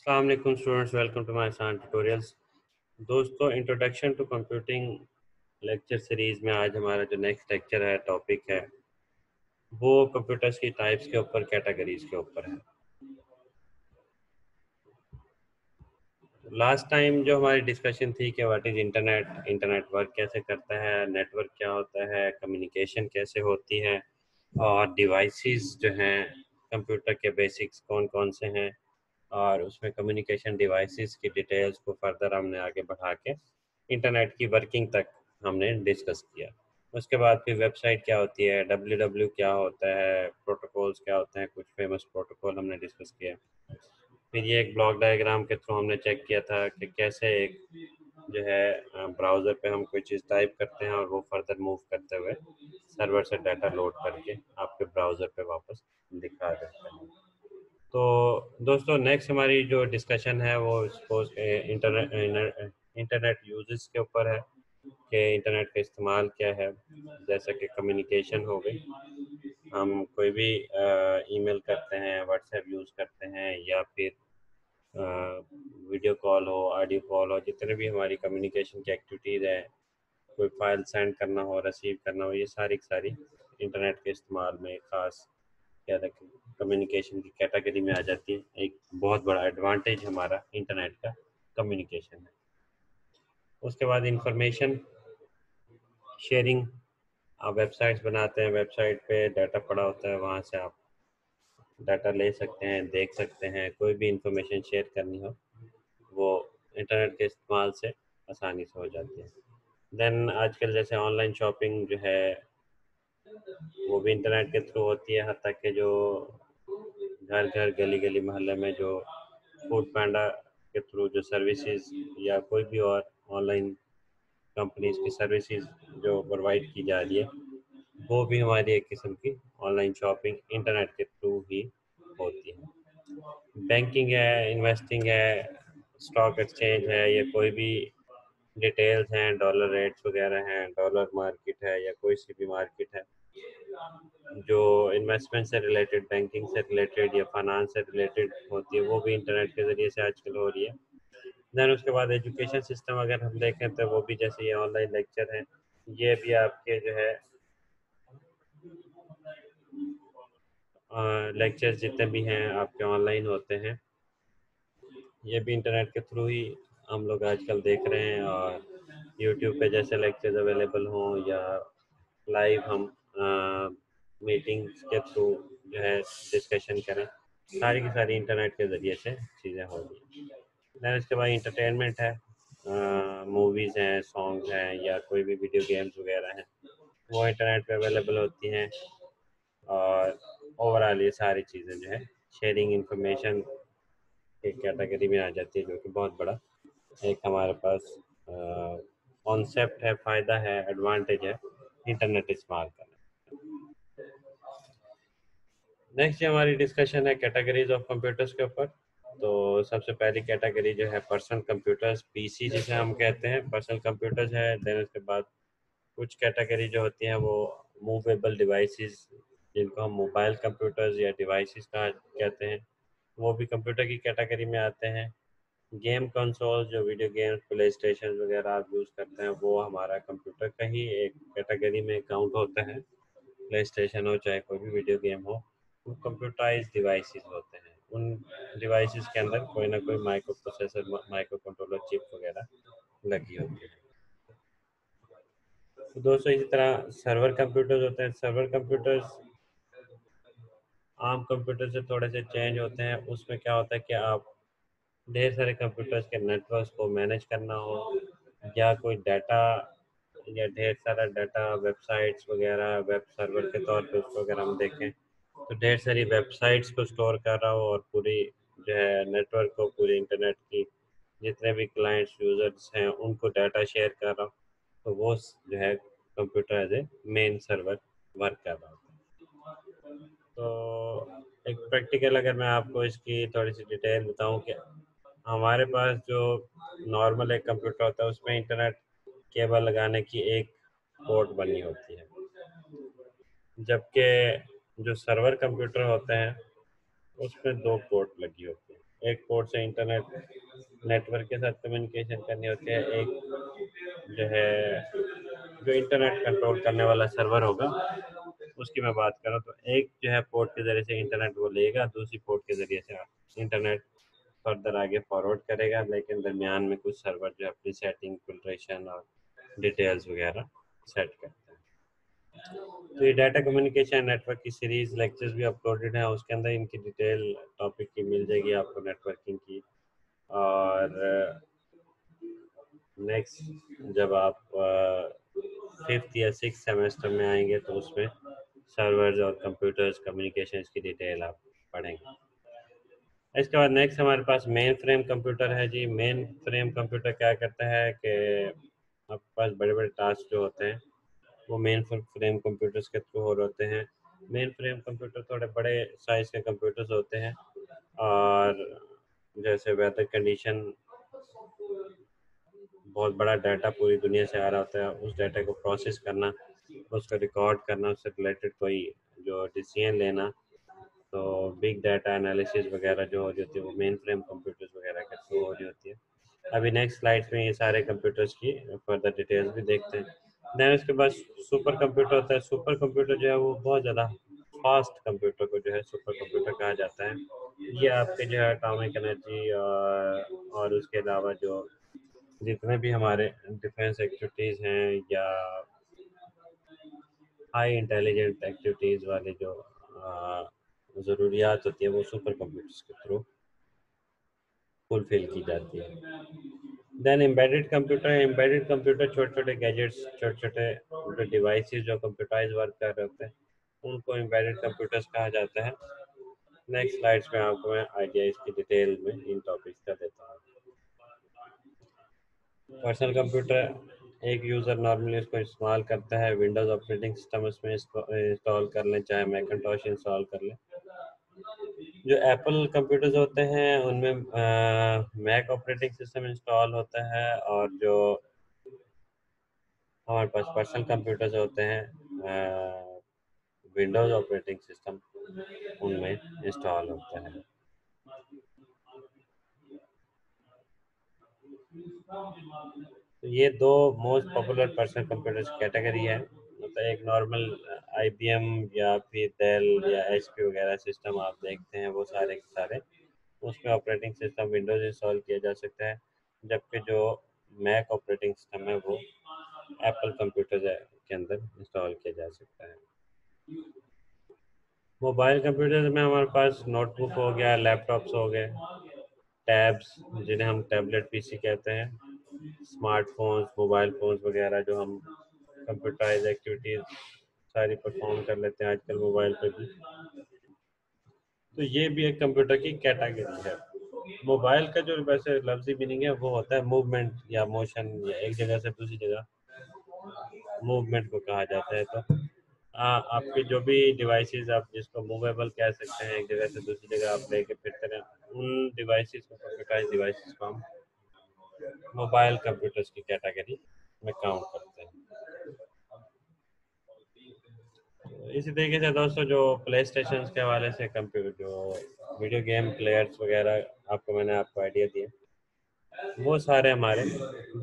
अस्सलाम वालेकुम students, welcome to my Aasaan tutorials. दोस्तों, introduction to computing lecture series में आज हमारा जो नेक्स्ट लेक्चर है, टॉपिक है वो कंप्यूटर्स की टाइप्स के ऊपर, कैटेगरीज के ऊपर है। लास्ट टाइम जो हमारी डिस्कशन थी कि what is internet, internet work कैसे करता है, नेटवर्क क्या होता है, कम्युनिकेशन कैसे होती है और डिवाइसेस जो हैं कंप्यूटर के बेसिक्स कौन कौन से हैं, और उसमें कम्युनिकेशन डिवाइसेस की डिटेल्स को फर्दर हमने आगे बढ़ा के इंटरनेट की वर्किंग तक हमने डिस्कस किया। उसके बाद फिर वेबसाइट क्या होती है, डब्ल्यू क्या होता है, प्रोटोकॉल्स क्या होते हैं, कुछ फेमस प्रोटोकॉल हमने डिस्कस किया। फिर ये एक ब्लॉक डायग्राम के थ्रू हमने चेक किया था कि कैसे एक जो है ब्राउज़र पे हम कोई चीज़ टाइप करते हैं और वो फर्दर मूव करते हुए सर्वर से डाटा लोड करके आपके ब्राउज़र पे वापस दिखा देते हैं। तो दोस्तों, नेक्स्ट हमारी जो डिस्कशन है वो सपोज इंटरनेट यूजेस के ऊपर है कि इंटरनेट का इस्तेमाल क्या है। जैसा कि कम्युनिकेशन हो गई, हम कोई भी ईमेल करते हैं, व्हाट्सएप यूज़ करते हैं, या फिर वीडियो कॉल हो, ऑडियो कॉल हो, जितने भी हमारी कम्युनिकेशन की एक्टिविटीज़ है, कोई फाइल सेंड करना हो, रिसीव करना हो, ये सारी की सारी इंटरनेट के इस्तेमाल में ख़ास क्या था कि कम्युनिकेशन की कैटेगरी में आ जाती है। एक बहुत बड़ा एडवांटेज हमारा इंटरनेट का कम्युनिकेशन है। उसके बाद इंफॉर्मेशन शेयरिंग, आप वेबसाइट्स बनाते हैं, वेबसाइट पे डाटा पड़ा होता है, वहाँ से आप डाटा ले सकते हैं, देख सकते हैं। कोई भी इंफॉर्मेशन शेयर करनी हो वो इंटरनेट के इस्तेमाल से आसानी से हो जाती है। देन आजकल जैसे ऑनलाइन शॉपिंग जो है वो भी इंटरनेट के थ्रू होती है, हत्ता कि जो घर घर गली गली मोहल्ले में जो फूड पांडा के थ्रू जो सर्विसेज या कोई भी और ऑनलाइन कंपनीज की सर्विसेज जो प्रोवाइड की जा रही है, वो भी हमारी एक किस्म की ऑनलाइन शॉपिंग इंटरनेट के थ्रू ही होती है। बैंकिंग है, इन्वेस्टिंग है, स्टॉक एक्सचेंज है, या कोई भी डिटेल्स हैं, डॉलर रेट्स वगैरह हैं, डॉलर मार्केट है या कोई सी भी मार्केट है जो इन्वेस्टमेंट से रिलेटेड, बैंकिंग से रिलेटेड या फाइनेंस से रिलेटेड होती है, वो भी इंटरनेट के ज़रिए से आजकल हो रही है। देन उसके बाद एजुकेशन सिस्टम अगर हम देखें तो वो भी जैसे ये ऑनलाइन लेक्चर हैं, ये भी आपके जो है लेक्चर्स जितने भी हैं आपके ऑनलाइन होते हैं, ये भी इंटरनेट के थ्रू ही हम लोग आजकल देख रहे हैं। और यूट्यूब पे जैसे लेक्चर्स अवेलेबल हों या लाइव हम मीटिंग्स के थ्रू जो है डिस्कशन करें, सारी की सारी इंटरनेट के ज़रिए से चीज़ें हो रही हैं। दैन इसके बाद इंटरटेनमेंट है, मूवीज़ हैं, सॉन्ग्स हैं, या कोई भी वीडियो गेम्स वगैरह हैं, वो इंटरनेट पे अवेलेबल होती हैं। और ओवरऑल ये सारी चीज़ें जो है शेयरिंग इंफॉर्मेशन की कैटेगरी में आ जाती है, जो कि बहुत बड़ा एक हमारे पास कॉन्सेप्ट है, फ़ायदा है, एडवांटेज है इंटरनेट इस्तेमाल करना। नेक्स्ट हमारी डिस्कशन है कैटेगरीज ऑफ कंप्यूटर्स के ऊपर। तो सबसे पहली कैटेगरी जो है पर्सनल कंप्यूटर्स, पीसी जिसे हम कहते हैं, पर्सनल कंप्यूटर्स है। देन उसके बाद कुछ कैटेगरी जो होती हैं वो मूवेबल डिवाइसेस, जिनको हम मोबाइल कंप्यूटर्स या डिवाइसेस का कहते हैं, वो भी कंप्यूटर की कैटेगरी में आते हैं। गेम कंसोल, जो वीडियो गेम्स, प्ले स्टेशन वगैरह आप यूज़ करते हैं, वो हमारा कंप्यूटर का ही एक कैटेगरी में काउंट होता है। प्ले स्टेशन हो चाहे कोई भी वीडियो गेम हो, वो कंप्यूटराइज डिवाइसेस होते हैं। उन डिवाइसेस के अंदर कोई ना कोई micro processor, micro controller chip वगैरह लगी होती है। तो दोस्तों, इसी तरह सर्वर कंप्यूटर्स होते हैं। सर्वर कंप्यूटर्स आम कंप्यूटर से थोड़े से चेंज होते हैं। उसमें क्या होता है कि आप ढेर सारे कंप्यूटर्स के नेटवर्क्स को मैनेज करना हो, या कोई डाटा या ढेर सारा डाटा वेबसाइट्स वगैरह, वेब सर्वर के तौर पे उसको अगर हम देखें तो ढेर सारी वेबसाइट्स को स्टोर कर रहा हो, और पूरी जो है नेटवर्क को, पूरी इंटरनेट की जितने भी क्लाइंट्स यूजर्स हैं उनको डाटा शेयर कर रहा हो, तो वो जो है computer as a main server work कर रहा होता है। तो एक प्रैक्टिकल अगर मैं आपको इसकी थोड़ी सी डिटेल बताऊं कि हमारे पास जो नॉर्मल एक कंप्यूटर होता है उसमें इंटरनेट केबल लगाने की एक पोर्ट बनी होती है, जबकि जो सर्वर कंप्यूटर होते हैं उसमें दो पोर्ट लगी होती है। एक पोर्ट से इंटरनेट नेटवर्क के साथ कम्युनिकेशन करनी होती है, एक जो है जो इंटरनेट कंट्रोल करने वाला सर्वर होगा उसकी मैं बात करूँ तो एक जो है पोर्ट के ज़रिए से इंटरनेट वो लेगा, दूसरी पोर्ट के ज़रिए से इंटरनेट फर्दर आगे फॉरवर्ड करेगा, लेकिन दरमियान में कुछ सर्वर जो अपनी सेटिंग फिल्ट्रेशन और डिटेल्स वगैरह सेट करते हैं। तो ये डाटा कम्युनिकेशन नेटवर्क की सीरीज लेक्चर्स भी अपलोडेड है, उसके अंदर इनकी डिटेल टॉपिक की मिल जाएगी आपको नेटवर्किंग की। और नेक्स्ट जब आप फिफ्थ या सिक्स सेमेस्टर में आएंगे तो उसमें सर्वर्स और कंप्यूटर्स कम्युनिकेशन की डिटेल आप पढ़ेंगे। इसके बाद नेक्स्ट हमारे पास मेन फ्रेम कंप्यूटर है जी। मेन फ्रेम कंप्यूटर क्या करता है कि आपके पास बड़े बड़े टास्क जो होते हैं वो मेन फ्रेम कंप्यूटर्स के थ्रू हो रहे होते हैं। मेन फ्रेम कंप्यूटर थोड़े बड़े साइज के कंप्यूटर्स होते हैं, और जैसे वेदर कंडीशन, बहुत बड़ा डाटा पूरी दुनिया से आ रहा होता है, उस डाटा को प्रोसेस करना, उसको रिकॉर्ड करना, उससे रिलेटेड कोई जो डिसीजन लेना, तो बिग डाटा एनालिसिस वगैरह जो हो रही होती है वो मेन फ्रेम कंप्यूटर्स वगैरह के थ्रू हो रही होती है। अभी नेक्स्ट स्लाइड्स में ये सारे कंप्यूटर्स की फर्दर डिटेल्स भी देखते हैं। देन उसके बाद सुपर कंप्यूटर होता है। सुपर कंप्यूटर जो है वो बहुत ज़्यादा फास्ट कंप्यूटर को जो है सुपर कंप्यूटर कहा जाता है। ये आपके जो है एटॉमिक एनर्जी और उसके अलावा जो जितने भी हमारे डिफेंस एक्टिविटीज़ हैं या हाई इंटेलिजेंट एक्टिविटीज़ वाले जो ज़रूरियात होती है वो सुपर कंप्यूटर्स के थ्रू फुलफिल की जाती है। देन एम्बेडेड कंप्यूटर है। एम्बेडेड कंप्यूटर छोटे छोटे गैजेट्स, छोटे छोटे डिवाइसेस जो कंप्यूटराइज वर्क कर रहे होते हैं उनको एम्बेडेड कंप्यूटर्स कहा जाता है। नेक्स्ट स्लाइड्स में आपको मैं आइडिया इसकी डिटेल में इन टॉपिक्स का देता हूँ। पर्सनल कंप्यूटर एक यूज़र नॉर्मली इसको इस्तेमाल करता है, विंडोज़ ऑपरेटिंग सिस्टम उसमें इंस्टॉल कर लें, चाहे मैकिन्टॉश इंस्टॉल कर लें। जो एप्पल कंप्यूटर्स होते हैं उनमें मैक ऑपरेटिंग सिस्टम इंस्टॉल होता है, और जो हमारे पास पर्सनल कंप्यूटर्स होते हैं विंडोज़ ऑपरेटिंग सिस्टम उनमें इंस्टॉल होता है। तो ये दो most popular personal computers category है। मतलब एक नॉर्मल आईबीएम या फिर डेल या एचपी वगैरह सिस्टम आप देखते हैं वो सारे के सारे उसमें ऑपरेटिंग सिस्टम विंडोज़ इंस्टॉल किया जा सकता है, जबकि जो मैक ऑपरेटिंग सिस्टम है वो एप्पल कंप्यूटर के अंदर इंस्टॉल किया जा सकता है। मोबाइल कंप्यूटर में हमारे पास नोटबुक हो गया, लैपटॉप्स हो गए, टैब्स जिन्हें हम टैबलेट पीसी कहते हैं, स्मार्टफोन्स, मोबाइल फ़ोन्स वगैरह जो हम कंप्यूटराइज एक्टिविटीज़ सारी परफॉर्म कर लेते हैं आजकल मोबाइल पे भी। तो ये भी एक कंप्यूटर की कैटेगरी है। मोबाइल का जो वैसे लफ्ज़ी मीनिंग है वो होता है मूवमेंट या मोशन, या एक जगह से दूसरी जगह मूवमेंट को कहा जाता है। तो आपके जो भी डिवाइसेस आप जिसको मूवेबल कह सकते हैं, एक जगह से दूसरी जगह आप लेके फिरते रहें, उन डिवाइसेस को कंप्यूटराइज डिवाइसेस को हम मोबाइल कंप्यूटर्स की कैटेगरी में काउंट करते हैं। इसी तरीके से दोस्तों जो प्ले स्टेशन के हवाले से कंप्यूटर जो वीडियो गेम प्लेयर्स वगैरह आपको आइडिया दिया, वो सारे हमारे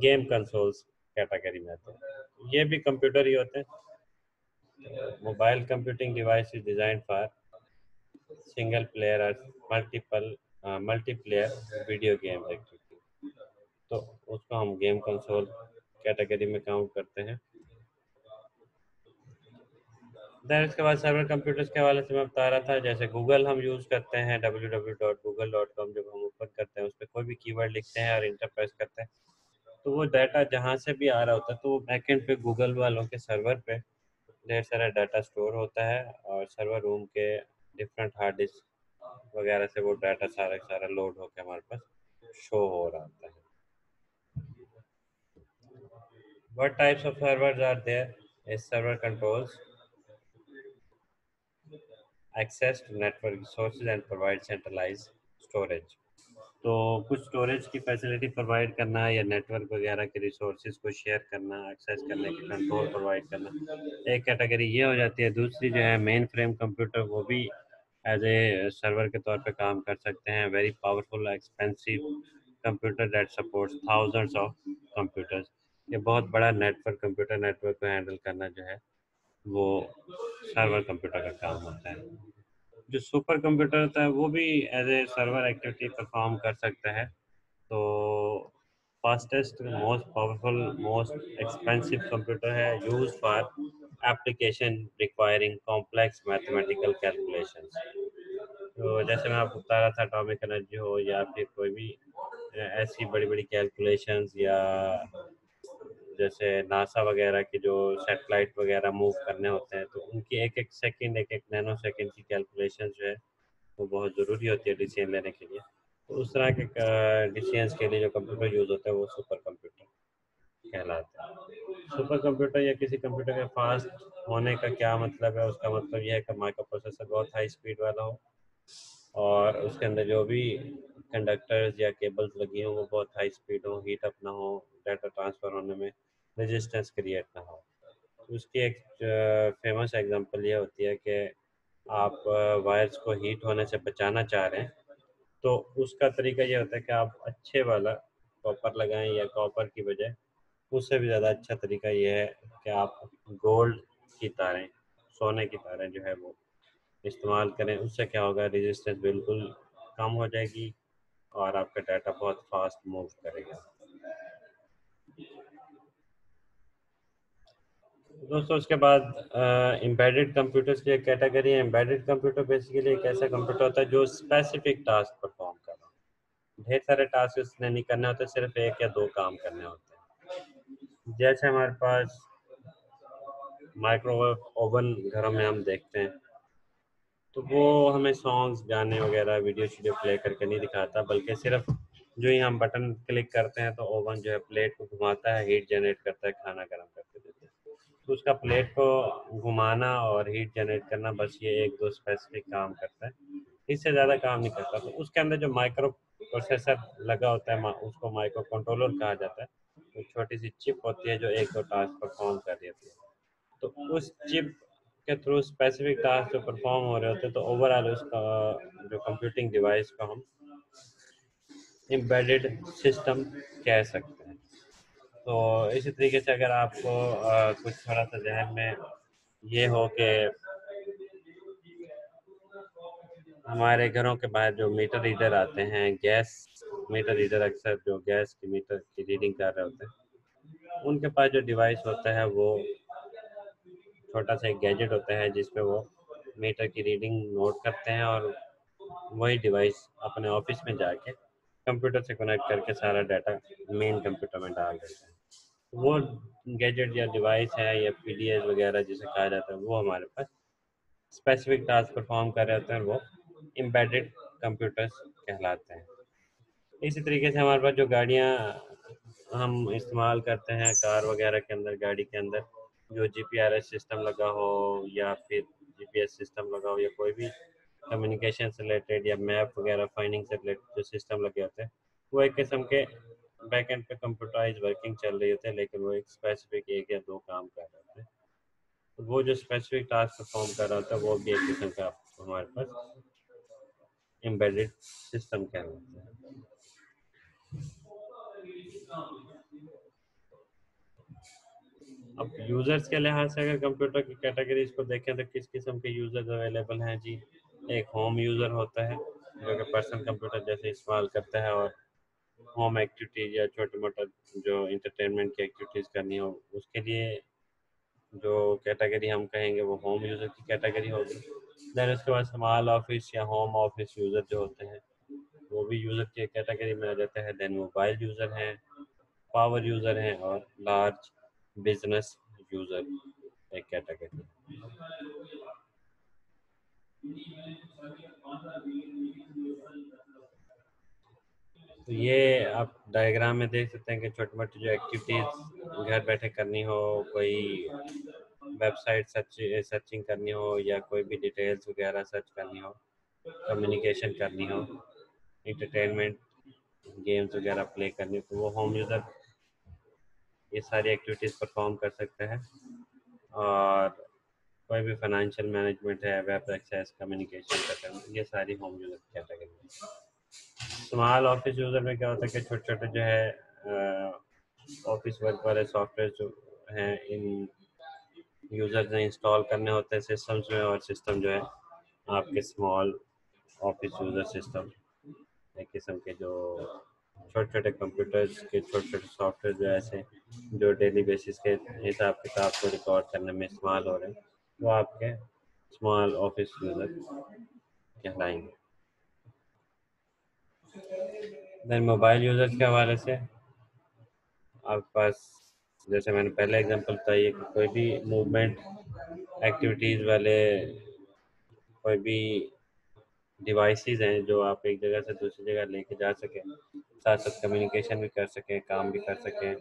गेम कंसोल्स कैटेगरी में आते हैं। ये भी कंप्यूटर ही होते हैं। Mobile computing device is design for single player और multiple multiplayer video game activity, तो उसको हम गेम कंसोल कैटेगरी में काउंट करते हैं। देन इसके बाद सर्वर कंप्यूटर्स के हवाले से मैं बता रहा था, जैसे गूगल हम यूज़ करते हैं, www.google.com जब हम ओपन करते हैं उस पर कोई भी कीवर्ड लिखते हैं और इंटर प्रेस करते हैं तो वो डाटा जहाँ से भी आ रहा होता है तो वो बैकएंड पे गूगल वालों के सर्वर पे ढेर सारा डाटा स्टोर होता है, और सर्वर रूम के डिफरेंट हार्ड डिस्क वगैरह से वो डाटा सारा का सारा लोड होकर हमारे पास शो हो रहा होता है। What types of servers are there? A server controls access to network resources and provide centralized storage. तो कुछ स्टोरेज की फैसिलिटी प्रोवाइड करना या नेटवर्क वगैरह के रिसोर्सेज को शेयर करना, एक्सेस करने के कंट्रोल प्रोवाइड करना, एक कैटेगरी ये हो जाती है। दूसरी जो है मेन फ्रेम कंप्यूटर, वो भी एज ए सर्वर के तौर पे काम कर सकते हैं। Very powerful expensive computer that supports thousands of computers. ये बहुत बड़ा नेटवर्क, कंप्यूटर नेटवर्क को हैंडल करना जो है वो सर्वर कंप्यूटर का काम होता है। जो सुपर कंप्यूटर होता है वो भी as a server activity perform कर सकता है। तो fastest, most powerful, most expensive computer है use for application requiring complex mathematical calculations. तो जैसे मैं आपको बता रहा था, एटॉमिक एनर्जी हो या फिर कोई भी ऐसी बड़ी बड़ी कैलकुलेशंस, या जैसे नासा वगैरह के जो सैटेलाइट वगैरह मूव करने होते हैं, तो उनकी एक एक सेकंड, एक एक नैनो सेकंड की कैलकुलेशन जो है वो बहुत ज़रूरी होती है डिसीजन लेने के लिए। तो उस तरह के डिसीजंस के लिए जो कंप्यूटर यूज़ होता है वो सुपर कंप्यूटर कहलाता है। सुपर कंप्यूटर या किसी कंप्यूटर के फास्ट होने का क्या मतलब है? उसका मतलब यह है कि माइक्रो प्रोसेसर बहुत हाई स्पीड वाला हो, और उसके अंदर जो भी कंडक्टर्स या केबल्स लगी हो वो बहुत हाई स्पीड हो, हीट अप ना हो, डाटा ट्रांसफ़र होने में रेजिस्टेंस क्रिएट ना हो। तो उसकी एक फेमस एग्जांपल ये होती है कि आप वायर्स को हीट होने से बचाना चाह रहे हैं, तो उसका तरीका ये होता है कि आप अच्छे वाला कॉपर लगाएं, या कॉपर की बजाय उससे भी ज़्यादा अच्छा तरीका ये है कि आप गोल्ड की तारें, सोने की तारें जो है वो इस्तेमाल करें। उससे क्या होगा, रेजिस्टेंस बिल्कुल कम हो जाएगी और आपका डाटा बहुत फास्ट मूव करेगा। दोस्तों उसके बाद एम्बेडेड कंप्यूटर्स की एक कैटेगरी है। एम्बेडेड कंप्यूटर बेसिकली एक ऐसा कंप्यूटर होता है जो स्पेसिफिक टास्क परफॉर्म कर रहा हो। ढेर सारे टास्क उसने नहीं करने होते, सिर्फ एक या दो काम करने होते हैं। जैसे हमारे पास माइक्रोवेव ओवन घरों में हम देखते हैं, तो वो हमें सॉन्ग्स, गाने वगैरह, वीडियो वीडियो प्ले करके नहीं दिखाता, बल्कि सिर्फ जो ही हम बटन क्लिक करते हैं तो ओवन जो है प्लेट को घुमाता है, हीट जनरेट करता है, खाना गर्म करके देता है। तो उसका प्लेट को घुमाना और हीट जनरेट करना, बस ये एक दो स्पेसिफिक काम करता है, इससे ज़्यादा काम नहीं करता। तो उसके अंदर जो माइक्रो प्रोसेसर लगा होता है, उसको माइक्रो कंट्रोलर कहा जाता है। तो छोटी सी चिप होती है जो एक दो टास्क परफॉर्म कर रही होती है। तो उस चिप के थ्रू स्पेसिफिक टास्क जो परफॉर्म हो रहे होते हैं, तो ओवरऑल उसका जो कंप्यूटिंग डिवाइस को हम एम्बेडेड सिस्टम कह सकते हैं। तो इसी तरीके से अगर आपको कुछ थोड़ा सा जहन में ये हो कि हमारे घरों के बाहर जो मीटर रीडर आते हैं, गैस मीटर रीडर, अक्सर जो गैस की मीटर की रीडिंग कर रहे होते हैं, उनके पास जो डिवाइस होता है वो छोटा सा एक गैजेट होता है जिसमें वो मीटर की रीडिंग नोट करते हैं, और वही डिवाइस अपने ऑफिस में जाके कंप्यूटर से कनेक्ट करके सारा डाटा मेन कंप्यूटर में डाल देते हैं। वो गैजेट या डिवाइस है, या पीडीएस वगैरह जिसे कहा जाता है, वो हमारे पास स्पेसिफिक टास्क परफॉर्म कर रहे होते हैं, वो एम्बेडेड कंप्यूटर्स कहलाते हैं। इसी तरीके से हमारे पास जो गाड़ियाँ हम इस्तेमाल करते हैं, कार वगैरह के अंदर, गाड़ी के अंदर जो जीपीआरएस सिस्टम लगा हो, या फिर जीपीएस सिस्टम लगा हो, या कोई भी कम्युनिकेशन से रिलेटेड या मैप वगैरह फाइंडिंग से रिलेटेड जो सिस्टम लगे होते हैं, वो एक किस्म के बैक एंड पे कंप्यूटराइज वर्किंग चल रही होती है, लेकिन वो एक स्पेसिफिक एक या दो काम कर रहे होते हैं। तो वो जो स्पेसिफिक टास्क परफॉर्म कर रहा होता है वो भी एक किस्म का हमारे पास एम्बेडेड सिस्टम कहलाता है। अब यूजर्स के लिहाज से अगर कंप्यूटर की कैटेगरीज को देखें तो किस किस्म के यूजर्स अवेलेबल हैं जी। एक होम यूज़र होता है जो कि पर्सनल कंप्यूटर जैसे इस्तेमाल करता है, और होम एक्टिविटीज या छोटे मोटा जो इंटरटेनमेंट की एक्टिविटीज़ करनी हो उसके लिए जो कैटेगरी हम कहेंगे वो होम यूज़र की कैटेगरी होगी। देन उसके बाद स्मॉल ऑफिस या होम ऑफिस यूज़र जो होते हैं वो भी यूज़र की कैटेगरी में आ जाते हैं। देन मोबाइल यूज़र हैं, पावर यूज़र हैं, और लार्ज बिजनेस यूज़र एक कैटेगरी। तो ये आप डायग्राम में देख सकते हैं कि छोटी मोटी जो एक्टिविटीज़ घर बैठे करनी हो, कोई वेबसाइट सर्चिंग करनी हो, या कोई भी डिटेल्स वगैरह सर्च करनी हो, कम्युनिकेशन करनी हो, इंटरटेनमेंट गेम्स वगैरह प्ले करनी हो, तो वो होम यूज़र ये सारी एक्टिविटीज़ परफॉर्म कर सकते हैं। और कोई भी फाइनेंशियल मैनेजमेंट है, वेब एक्सेस, कम्युनिकेशन का करना, ये सारी होम यूज़र कैटेगरी है। स्मॉल ऑफिस यूज़र में क्या होता है कि छोटे छोटे जो है ऑफिस वर्क वाले सॉफ्टवेयर जो हैं, इन यूज़र ने इंस्टॉल करने होते हैं सिस्टम्स में, और सिस्टम जो है आपके स्मॉल ऑफिस यूज़र सिस्टम एक किस्म के जो छोटे छोटे कंप्यूटर्स के छोटे छोटे सॉफ्टवेयर जो ऐसे जो डेली बेसिस के हिसाब किताब को रिकॉर्ड करने में इस्तेमाल हो रहे हैं, वो आपके स्मॉल ऑफिस यूज़र कहलाएंगे। देन मोबाइल यूज़र्स के हवाले से आपके पास, जैसे मैंने पहले एग्जांपल बताई है कि कोई भी मूवमेंट एक्टिविटीज़ वाले कोई भी डिवाइसेस हैं जो आप एक जगह से दूसरी जगह लेके जा सकें, साथ साथ कम्युनिकेशन भी कर सकें, काम भी कर सकें,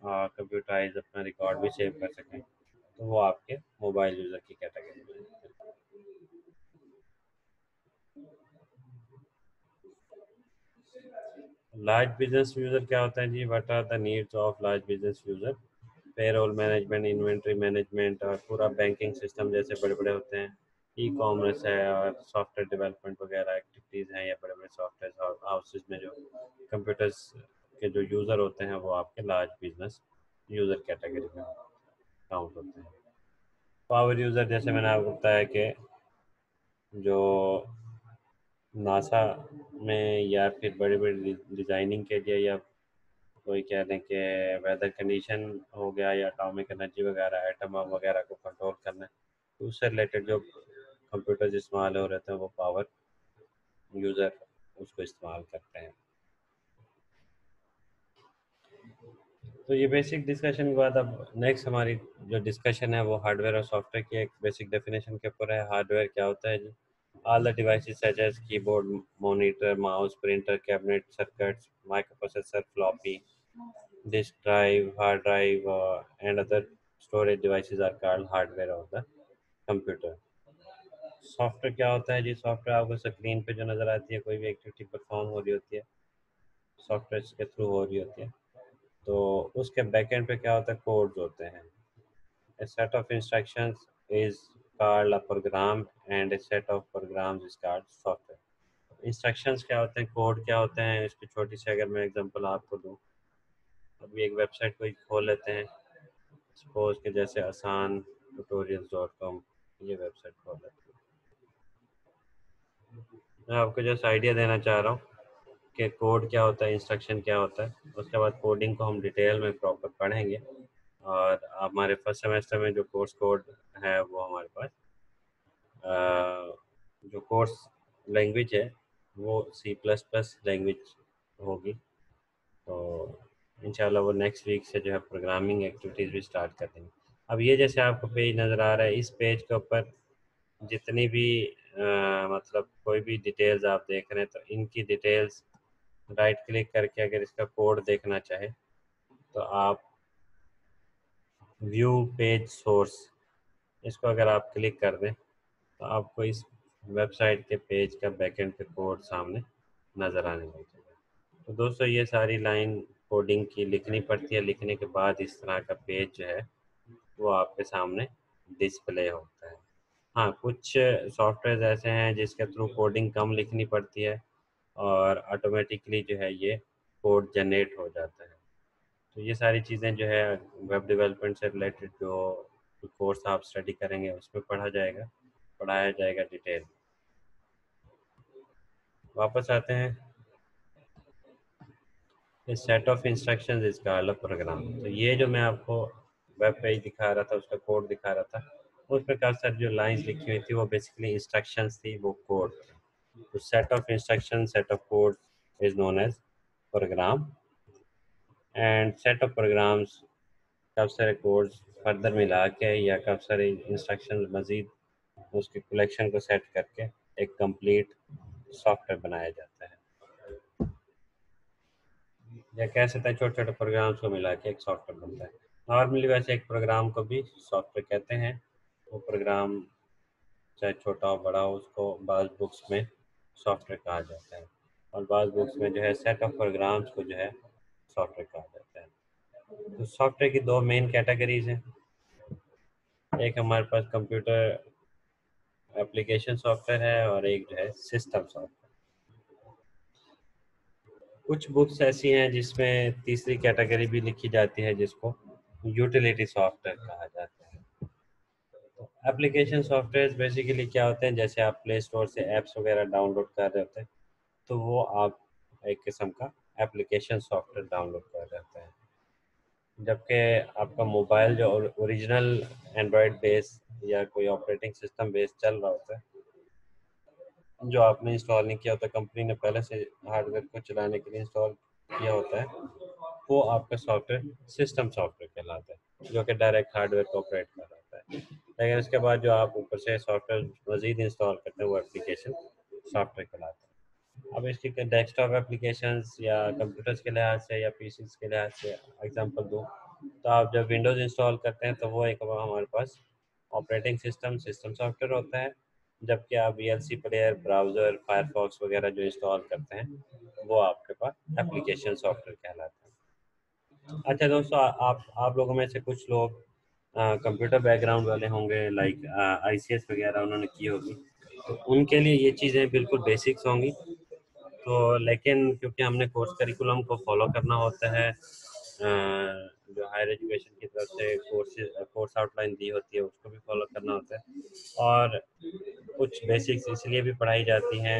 और कंप्यूटराइज अपना रिकॉर्ड भी सेव कर सकें, तो वो आपके मोबाइल यूज़र की कैटेगरी में है। लार्ज बिजनेस यूज़र क्या होता है जी? What are the needs of large business user? Payroll management, inventory management, और पूरा बैंकिंग सिस्टम जैसे बड़े बड़े होते हैं, ई कॉमर्स है, और सॉफ्टवेयर डेवलपमेंट वगैरह एक्टिविटीज़ हैं, या बड़े बड़े सॉफ्टवेयर हाउसेज में जो कंप्यूटर्स के जो यूज़र होते हैं वो आपके लार्ज बिजनेस यूज़र कैटेगरी में काउंट होते हैं। पावर यूज़र जैसे मैंने आपको बताया कि जो नासा में या फिर बड़ी बड़ी डिज़ाइनिंग के लिए, या कोई कह दें कि वेदर कंडीशन हो गया, या एटॉमिक एनर्जी वगैरह, एटम बम वगैरह को कंट्रोल करना है, तो उससे रिलेटेड जो कंप्यूटर्स इस्तेमाल हो रहे थे वो पावर यूज़र उसको इस्तेमाल करते हैं। तो ये बेसिक डिस्कशन के बाद अब नेक्स्ट हमारी जो डिस्कशन है वो हार्डवेयर और सॉफ्टवेयर की एक बेसिक डेफिनेशन के ऊपर है। हार्डवेयर क्या होता है जी? All the devices such as keyboard, monitor, mouse, printer, cabinet, circuits, microprocessor, floppy disk drive, hard drive, and other storage devices are called hardware of the computer. Software क्या होता है जी? सॉफ्टवेयर आपको स्क्रीन पे जो नज़र आती है, कोई भी एक्टिविटी परफॉर्म हो रही होती है सॉफ्टवेयर के थ्रू हो रही होती है, तो उसके बैकएंड पे क्या होता है? कोड्स होते हैं। A set of instructions is called a program, and a set of programs is called software. Instructions क्या होते हैं, कोड क्या होते हैं, इसकी छोटी सी अगर मैं एग्जांपल आपको दूं, अभी एक वेबसाइट को खोल लेते हैं, सपोज के जैसे आसान tutorials.com, ये वेबसाइट खोल लेते हैं। मैं आपको जैसे आइडिया देना चाह रहा हूँ कि कोड क्या होता है, इंस्ट्रक्शन क्या होता है, उसके बाद कोडिंग को हम डिटेल में प्रॉपर पढ़ेंगे। और हमारे फर्स्ट सेमेस्टर में जो कोर्स कोड है वो हमारे पास जो कोर्स लैंग्वेज है वो सी प्लस प्लस लैंग्वेज होगी। तो इंशाल्लाह वो नेक्स्ट वीक से जो है प्रोग्रामिंग एक्टिविटीज़ भी स्टार्ट कर देंगे। अब ये जैसे आपको पेज नज़र आ रहा है, इस पेज के ऊपर जितनी भी मतलब कोई भी डिटेल्स आप देख रहे हैं, तो इनकी डिटेल्स राइट क्लिक करके अगर इसका कोड देखना चाहे तो आप व्यू पेज सोर्स, इसको अगर आप क्लिक कर दें तो आपको इस वेबसाइट के पेज का बैकएंड पे कोड सामने नज़र आने लग जाएगा। तो दोस्तों ये सारी लाइन कोडिंग की लिखनी पड़ती है, लिखने के बाद इस तरह का पेज जो है वो आपके सामने डिस्प्ले होता है। हाँ, कुछ सॉफ्टवेयर ऐसे हैं जिसके थ्रू कोडिंग कम लिखनी पड़ती है और ऑटोमेटिकली जो है ये कोड जनरेट हो जाता है। तो ये सारी चीज़ें जो है वेब डेवलपमेंट से रिलेटेड जो कोर्स आप स्टडी करेंगे उसमें पढ़ाया जाएगा डिटेल। वापस आते हैं, इस set of instructions is called a program. तो ये जो मैं आपको वेब पेज दिखा रहा था, उसका कोड दिखा रहा था, उसमें काफ़ी सारी जो लाइंस लिखी हुई थी वो बेसिकली इंस्ट्रक्शंस थी, वो कोड। तो set of instruction, set of code is known as program, and set of programs काफ़ी सारे कोड्स फर्दर मिला के या काफ़ी सारे इंस्ट्रक्शन मज़ीद उसके कलेक्शन को सेट करके एक कंप्लीट सॉफ्टवेयर बनाया जाता है, या कह सकते हैं छोटे छोटे प्रोग्राम्स को मिला के एक सॉफ्टवेयर बनता है। नॉर्मली वैसे एक प्रोग्राम को भी सॉफ्टवेयर कहते हैं। वो प्रोग्राम चाहे छोटा हो बड़ा हो, उसको बाज़ बुक्स में सॉफ्टवेयर कहा जाता है, और बाज़ बुक्स में जो है सेट ऑफ प्रोग्राम्स को जो है सॉफ्टवेयर कहा जाता है। तो सॉफ्टवेयर की दो मेन कैटेगरीज हैं। एक हमारे पास कंप्यूटर एप्लीकेशन सॉफ्टवेयर है और एक जो है सिस्टम सॉफ्टवेयर। कुछ बुक्स ऐसी हैं जिसमें तीसरी कैटेगरी भी लिखी जाती है जिसको यूटिलिटी सॉफ्टवेयर कहा जाता है। एप्लीकेशन सॉफ्टवेयर बेसिकली क्या होते हैं, जैसे आप प्ले स्टोर से ऐप्स वगैरह डाउनलोड कर रहे होते हैं तो वो आप एक किस्म का एप्लीकेशन सॉफ्टवेयर डाउनलोड कर रहे होते हैं। जबकि आपका मोबाइल जो ओरिजिनल एंड्रॉयड बेस या कोई ऑपरेटिंग सिस्टम बेस चल रहा होता है, जो आपने इंस्टॉल नहीं किया होता, कंपनी ने पहले से हार्डवेयर को चलाने के लिए इंस्टॉल किया होता है, वो आपका सॉफ्टवेयर सिस्टम सॉफ्टवेयर कहलाता है, जो कि डायरेक्ट हार्डवेयर को ऑपरेट कर रहा होता है। लेकिन उसके बाद जो आप ऊपर से सॉफ्टवेयर मज़ीद इंस्टॉल करते हैं वो एप्लीकेशन सॉफ्टवेयर कहलाता है। अब इसकी डेस्कटॉप एप्लीकेशंस या कंप्यूटर्स के लिहाज से या पीसीज के लिहाज से एग्जांपल दूँ, तो आप जब विंडोज़ इंस्टॉल करते हैं तो वो एक हमारे पास ऑपरेटिंग सिस्टम सिस्टम सॉफ्टवेयर होता है। जबकि आप वीएलसी प्लेयर, ब्राउज़र, फायरफॉक्स वगैरह जो इंस्टॉल करते हैं वो आपके पास एप्लीकेशन सॉफ्टवेयर कहलाता है। अच्छा दोस्तों, आप लोगों में से कुछ लोग कंप्यूटर बैकग्राउंड वाले होंगे, लाइक आईसीएस वगैरह उन्होंने की होगी, तो उनके लिए ये चीज़ें बिल्कुल बेसिक्स होंगी। तो लेकिन क्योंकि हमने कोर्स करिकुलम को फॉलो करना होता है, जो हायर एजुकेशन की तरफ से कोर्स आउटलाइन दी होती है उसको भी फॉलो करना होता है। और कुछ बेसिक्स इसलिए भी पढ़ाई जाती हैं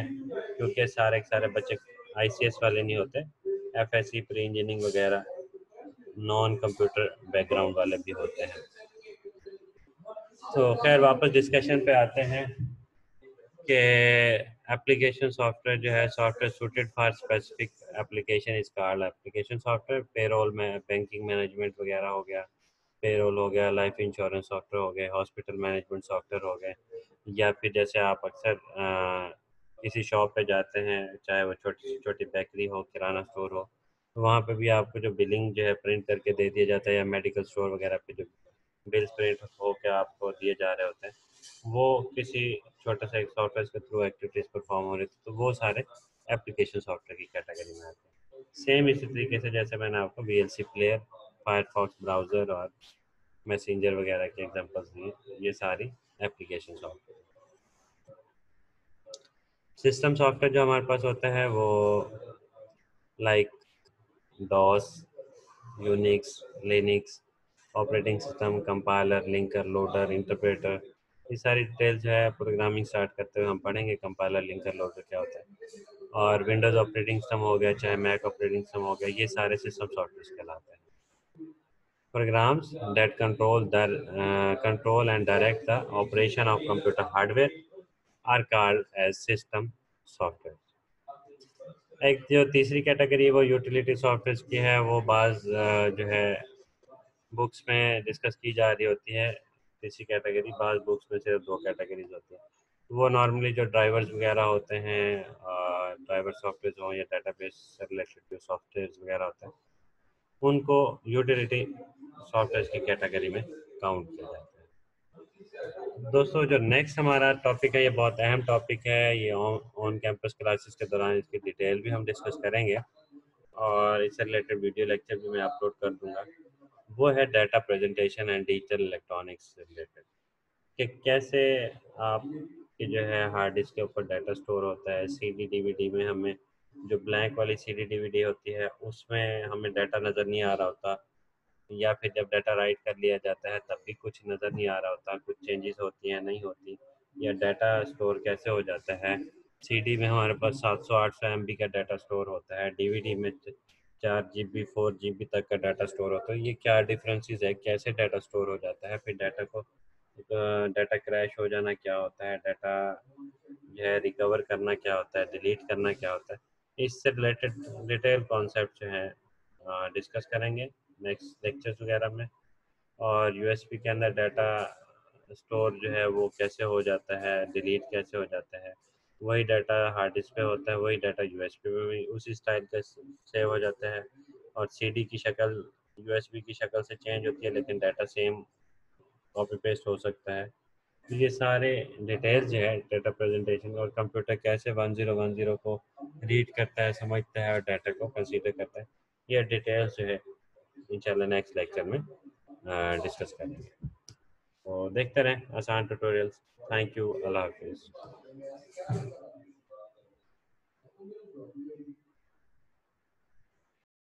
क्योंकि सारे के सारे बच्चे आईसीएस वाले नहीं होते, एफएससी, प्री इंजीनियरिंग वगैरह नॉन कंप्यूटर बैकग्राउंड वाले भी होते हैं। तो खैर वापस डिस्कशन पे आते हैं कि एप्लीकेशन सॉफ्टवेयर जो है, software suited for specific application is called application software. Payroll में बैंकिंग मैनेजमेंट वगैरह हो गया, पेरोल हो गया, लाइफ इंश्योरेंस सॉफ्टवेयर हो गए, हॉस्पिटल मैनेजमेंट सॉफ्टवेयर हो गए, या फिर जैसे आप अक्सर किसी शॉप पे जाते हैं, चाहे वो छोटी से छोटी बेकरी हो, किराना स्टोर हो, तो वहाँ पे भी आपको जो बिलिंग जो है प्रिंट करके दे दिया जाता है, या मेडिकल स्टोर वगैरह पे जो बिल्स प्रिंट होकर आपको दिए जा रहे होते हैं, वो किसी छोटा सा एक सॉफ्टवेयर के थ्रू एक्टिविटीज़ परफॉर्म हो रही थी, तो वो सारे एप्लीकेशन सॉफ्टवेयर की कैटेगरी में आते हैं। सेम इसी तरीके से जैसे मैंने आपको वीएलसी प्लेयर, फायरफॉक्स ब्राउज़र और मैसेंजर वगैरह के एग्जांपल्स दिए, ये सारी एप्लीकेशन सॉफ्टवेयर। सिस्टम सॉफ्टवेयर जो हमारे पास होता है वो like DOS, Unix, Linux, operating system, compiler, linker, loader, interpreter, ये सारी डिटेल्स जो है प्रोग्रामिंग स्टार्ट करते हुए हम पढ़ेंगे, कंपाइलर, लिंकर, लोडर क्या होता है। और विंडोज़ ऑपरेटिंग सिस्टम हो गया, चाहे मैक ऑपरेटिंग सिस्टम हो गया, ये सारे सिस्टम सॉफ्टवेयर कहलाते हैं। Programs that control and direct the operation of computer hardware are called as system software. एक जो तीसरी कैटेगरी वो यूटिलिटी सॉफ्टवेयर की है, वो जो है बुक्स में डिस्कस की जा रही होती है। तीसरी कैटेगरी बुक्स में सिर्फ दो कैटेगरीज होती है। वो नॉर्मली जो ड्राइवर्स वगैरह होते हैं, ड्राइवर सॉफ्टवेयर हो या डेटाबेस से रिलेटेड जो सॉफ्टवेयर वगैरह होते हैं, उनको यूटिलिटी सॉफ्टवेयर की कैटेगरी में काउंट किया जाता है। दोस्तों, जो नेक्स्ट हमारा टॉपिक है ये बहुत अहम टॉपिक है, ये ऑन कैंपस क्लासेस के दौरान इसकी डिटेल भी हम डिस्कस करेंगे और इससे रिलेटेड वीडियो लेक्चर भी मैं अपलोड कर दूंगा। वो है data presentation and digital electronics से रिलेटेड, कि कैसे आप कि जो है हार्ड डिस्क के ऊपर डाटा स्टोर होता है, सीडी डीवीडी में हमें जो ब्लैंक वाली सीडी डीवीडी होती है उसमें हमें डाटा नज़र नहीं आ रहा होता, या फिर जब डाटा राइट कर लिया जाता है तब भी कुछ नज़र नहीं आ रहा होता, कुछ चेंजेस होती हैं नहीं होती, या डाटा स्टोर कैसे हो जाता है। सीडी में हमारे पास 700-800 MB का डाटा स्टोर होता है, डीवीडी में 4 GB 4 GB तक का डाटा स्टोर होता है। ये क्या डिफरेंसेस है, कैसे डाटा स्टोर हो जाता है, फिर डाटा को डाटा क्रैश हो जाना क्या होता है, डाटा जो है रिकवर करना क्या होता है, डिलीट करना क्या होता है, इससे रिलेटेड डिटेल कॉन्सेप्ट जो है डिस्कस करेंगे नेक्स्ट लेक्चर्स वगैरह में। और यूएसबी के अंदर डाटा स्टोर जो है वो कैसे हो जाता है, डिलीट कैसे हो जाता है, वही डाटा हार्ड डिस्क पे होता है, वही डाटा यूएसबी में भी उसी स्टाइल का सेव हो जाता है। और सीडी की शक्ल यूएसबी की शक्ल से चेंज होती है, लेकिन डाटा सेम कॉपी पेस्ट हो सकता है। तो ये सारे डिटेल्स जो है डाटा प्रेजेंटेशन, और कंप्यूटर कैसे 1010 को रीड करता है, समझता है और डाटा को कंसीडर करता है, ये डिटेल्स जो है इंशाल्लाह नेक्स्ट लेक्चर में डिस्कस करेंगे। तो देखते रहें आसान ट्यूटोरियल्स। थैंक यू, अल्लाह हाफिज़।